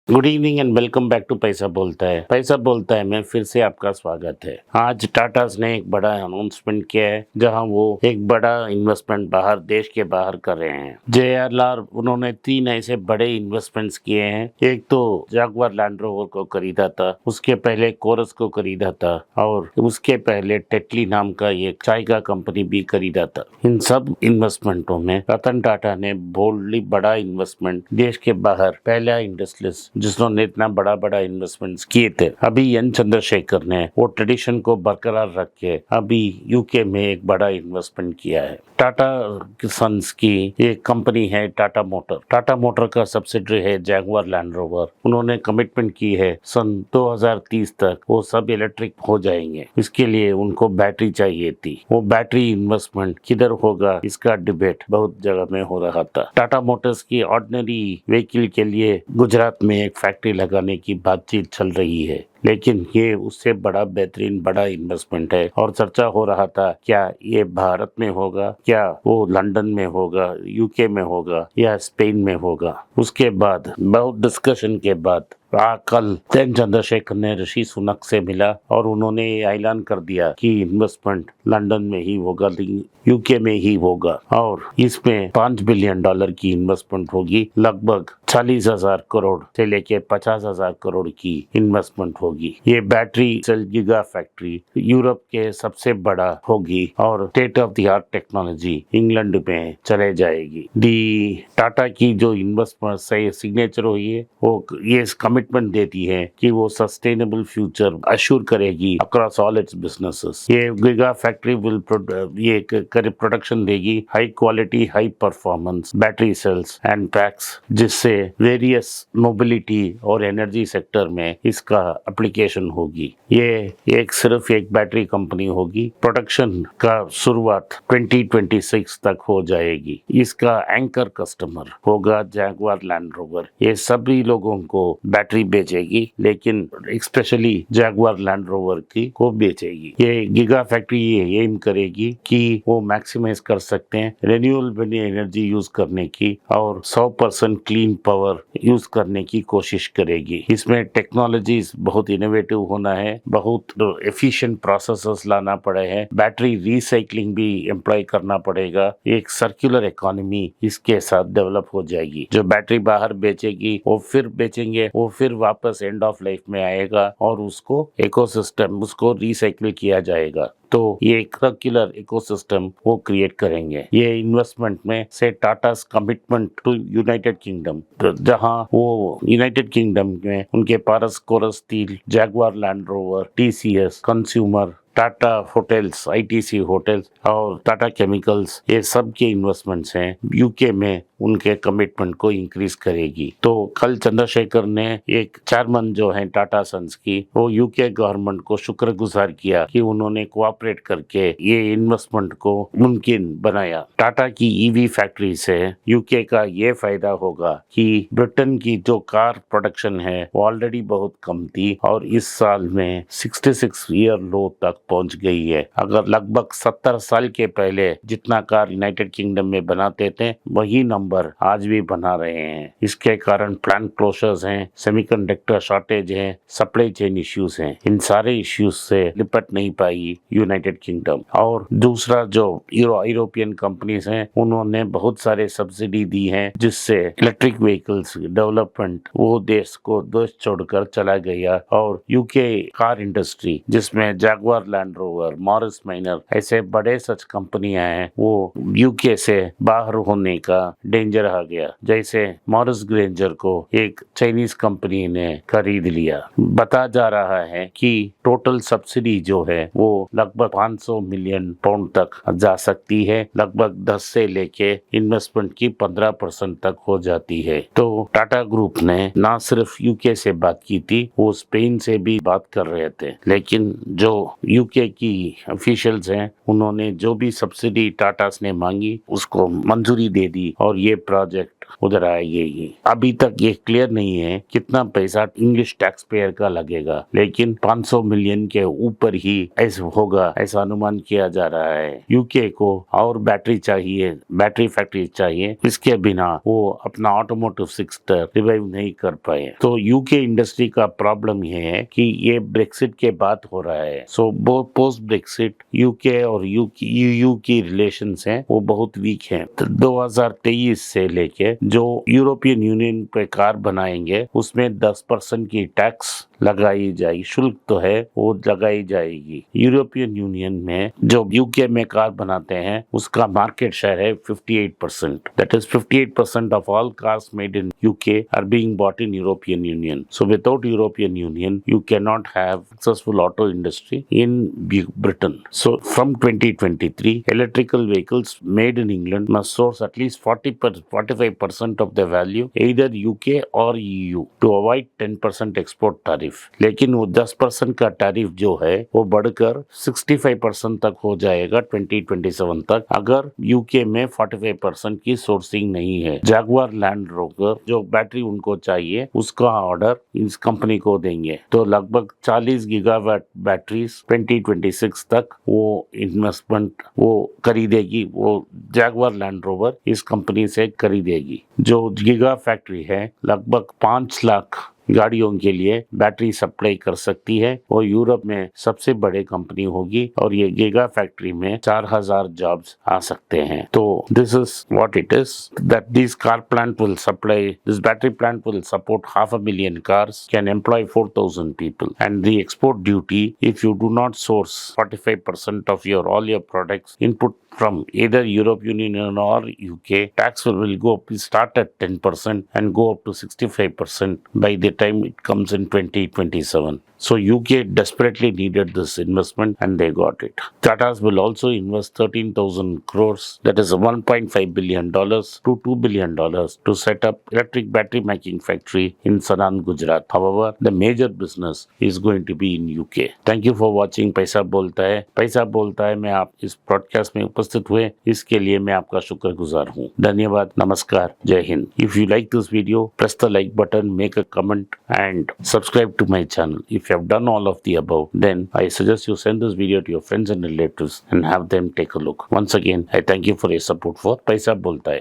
Good evening and welcome back to Paisa Bolta है। पैसा बोलता है में फिर से आपका स्वागत है। आज टाटास ने एक बड़ा अनाउंसमेंट किया है, जहां वो एक बड़ा इन्वेस्टमेंट बाहर देश के बाहर कर रहे हैं। JLR उन्होंने 3 ऐसे बड़े इन्वेस्टमेंट्स किए हैं। एक तो जगुआर लैंड रोवर को खरीदा था, उसके पहले कोरस को खरीदा था और उसके पहले टेटली नाम का एक चाय का कंपनी भी खरीदा था। इन सब इन्वेस्टमेंटों में रतन टाटा ने बोल्डली बड़ा इन्वेस्टमेंट देश के बाहर पहला इंडस्ट्रियलिस्ट जिन्होंने इतना बड़ा बड़ा इन्वेस्टमेंट्स किए थे। अभी एन चंद्रशेखर ने वो ट्रेडिशन को बरकरार रख के अभी यूके में एक बड़ा इन्वेस्टमेंट किया है। टाटा सन्स की एक कंपनी है टाटा मोटर। टाटा मोटर का सब्सिडरी है जगुआर लैंड रोवर। उन्होंने कमिटमेंट की है सन 2030 तक वो सब इलेक्ट्रिक हो जाएंगे। इसके लिए उनको बैटरी चाहिए थी। वो बैटरी इन्वेस्टमेंट किधर होगा, इसका डिबेट बहुत जगह में हो रहा था। टाटा मोटर्स की ऑर्डिनरी व्हीकल के लिए गुजरात में एक फैक्ट्री लगाने की बातचीत चल रही है, लेकिन ये उससे बड़ा बेहतरीन बड़ा इन्वेस्टमेंट है और चर्चा हो रहा था क्या ये भारत में होगा, क्या वो लंदन में होगा, यूके में होगा या स्पेन में होगा। उसके बाद बहुत डिस्कशन के बाद कल एन चंद्रशेखर ने ऋषि सुनक से मिला और उन्होंने ऐलान कर दिया कि इन्वेस्टमेंट लंदन में ही होगा, यूके में ही होगा और इसमें $5 बिलियन की इन्वेस्टमेंट होगी। लगभग 40,000 करोड़ से लेके 50,000 करोड़ की इन्वेस्टमेंट होगी। ये battery cell giga factory Europe के सबसे बड़ा होगी और state of the art technology England में चले जाएगी। दी टाटा की जो इन्वेस्टमेंट से सिग्नेचर हुई है वो ये कमिटमेंट देती है कि वो सस्टेनेबल फ्यूचर अश्योर करेगी अक्रॉस ऑल इट्स बिजनेसेस। ये गीगा फैक्ट्री विल ये प्रोडक्शन देगी high quality high performance battery cells and PACS, जिससे वेरियस मोबिलिटी और एनर्जी सेक्टर में इसका एप्लीकेशन होगी। ये सिर्फ एक बैटरी कंपनी होगी। प्रोडक्शन का शुरुआत 2026 तक हो जाएगी। इसका एंकर कस्टमर होगा जगुआर लैंड रोवर। ये सभी लोगों को बैटरी बेचेगी, लेकिन स्पेशली जगुआर लैंड रोवर की को बेचेगी। ये गीगा फैक्ट्री ये एम करेगी कि वो मैक्सिमाइज कर सकते हैं रिन्यूएबल एनर्जी यूज करने की और 100% क्लीन पावर यूज करने की कोशिश करेगी। इसमें टेक्नोलॉजीज बहुत इनोवेटिव होना है, बहुत एफिशिएंट प्रोसेसेस लाना पड़े हैं, बैटरी रिसाइकलिंग भी एम्प्लॉय करना पड़ेगा। एक सर्कुलर इकोनॉमी इसके साथ डेवलप हो जाएगी। जो बैटरी बाहर बेचेगी वो फिर बेचेंगे, वो फिर वापस एंड ऑफ लाइफ में आएगा और उसको इकोसिस्टम उसको रिसाइकिल किया जाएगा। तो ये एक सर्कुलर इकोसिस्टम वो क्रिएट करेंगे। ये इन्वेस्टमेंट में से Tata's commitment to United Kingdom, जहां वो यूनाइटेड किंगडम में उनके पास Corus steel, Jaguar Land Rover, TCS, consumer, Tata hotels, ITC hotels और टाटा केमिकल्स, ये सब के इन्वेस्टमेंट्स हैं। यूके में उनके कमिटमेंट को इंक्रीज करेगी। तो कल चंद्रशेखर ने एक चेयरमैन जो है टाटा सन्स की, वो यूके गवर्नमेंट को शुक्रगुजार किया कि उन्होंने कोऑपरेट करके ये इन्वेस्टमेंट को मुमकिन बनाया। टाटा की EV फैक्ट्री से यूके का ये फायदा होगा कि ब्रिटेन की जो कार प्रोडक्शन है वो ऑलरेडी बहुत कम थी और इस साल में 66 ईयर लो तक पहुंच गई है। अगर लगभग 70 साल के पहले जितना कार यूनाइटेड किंगडम में बनाते थे वही नंबर आज भी बना रहे हैं। इसके कारण प्लांट क्लोजर्स हैं, सेमीकंडक्टर शॉर्टेज है, सप्लाई चेन इश्यूज हैं। इन सारे इश्यूज से निपट नहीं पाई यूनाइटेड किंगडम। और दूसरा जो यूरोपियन कंपनीज हैं उन्होंने बहुत सारे सब्सिडी दी हैं, जिससे इलेक्ट्रिक व्हीकल्स डेवलपमेंट वो देश छोड़कर चला गया और यूके कार इंडस्ट्री जिसमें Jaguar Land rover, Morris minor ऐसे बड़े सच कंपनियां हैं वो यूके से बाहर होने का डेंजर आ गया। जैसे मॉरिस ग्रेंजर को एक चाइनीज कंपनी ने खरीद लिया। बता जा रहा है कि टोटल सब्सिडी जो है वो लगभग 500 मिलियन पाउंड तक जा सकती है। लगभग 10 से लेके इन्वेस्टमेंट की 15% तक हो जाती है। तो टाटा ग्रुप ने ना सिर्फ यूके से बात की थी, वो स्पेन से भी बात कर रहे थे, लेकिन जो यूके की ऑफिशियल्स हैं उन्होंने जो भी सब्सिडी टाटास ने मांगी उसको मंजूरी दे दी और ये प्रोजेक्ट उधर आएगी। अभी तक ये क्लियर नहीं है कितना पैसा इंग्लिश टैक्स पेयर का लगेगा, लेकिन 500 मिलियन के ऊपर ही ऐसा होगा, ऐसा अनुमान किया जा रहा है। यूके को और बैटरी चाहिए, बैटरी फैक्ट्री चाहिए, इसके बिना वो अपना ऑटोमोटिव सेक्टर रिवाइव नहीं कर पाए। तो यूके इंडस्ट्री का प्रॉब्लम ये है कि ये ब्रेक्सिट के बाद हो रहा है। सो पोस्ट ब्रेक्सिट यूके और यूयू की रिलेशंस हैं वो बहुत वीक हैं। 2023 से लेके जो यूरोपियन यूनियन पे कार बनाएंगे उसमें 10% की टैक्स लगाई जाएगी, शुल्क तो है वो लगाई जाएगी। यूरोपियन यूनियन में जो यूके में कार बनाते हैं उसका मार्केट शेयर है 58%। That is 58% of all cars made in UK are being bought in European Union. So without European Union you cannot have successful auto industry in Britain. So from 2023, electrical vehicles made in England must source at least 45% of their value either UK or EU to avoid 10% export tariff. लेकिन वो 10% का tariff जो है वो बढ़कर 65% तक हो जाएगा 2027 तक, अगर यूके में 45% की सोर्सिंग नहीं है। जैगुआर लैंड रोवर जो बैटरी उनको चाहिए उसका ऑर्डर इस कंपनी को देंगे, तो लगभग 40 गीगावाट बैटरीज 2026 तक वो इन्वेस्टमेंट वो खरीदेगी, वो जैगुआर लैंड रोवर इस कंपनी से खरीदेगी। जो गीगा फैक्ट्री है लगभग 5 लाख गाड़ियों के लिए बैटरी सप्लाई कर सकती है और यूरोप में सबसे बड़े कंपनी होगी और ये गीगा फैक्ट्री में 4000 जॉब्स आ सकते हैं। तो this is what it is that this car plant will supply, this battery plant will support 500,000 cars, can employ 4,000 people, and the export duty, if you do not source 45% of all your products input from either European Union or UK, tax will go up, start at 10% and go up to 65% by the time it comes in 2027. So UK desperately needed this investment and they got it. Tatas will also invest 13,000 crores, that is $1.5 billion to $2 billion to set up electric battery making factory in Sanand, Gujarat. However, the major business is going to be in UK. Thank you for watching पैसा बोलता है। पैसा बोलता है में आप इस broadcast में उपस्थित हुए इसके लिए मैं आपका शुक्रगुजार हूँ। धन्यवाद, नमस्कार, जय Hind. If you like this video, press the like button, make a comment and subscribe to my channel. If you have done all of the above, then I suggest you send this video to your friends and relatives and have them take a look. Once again, I thank you for your support for पैसा बोलता है।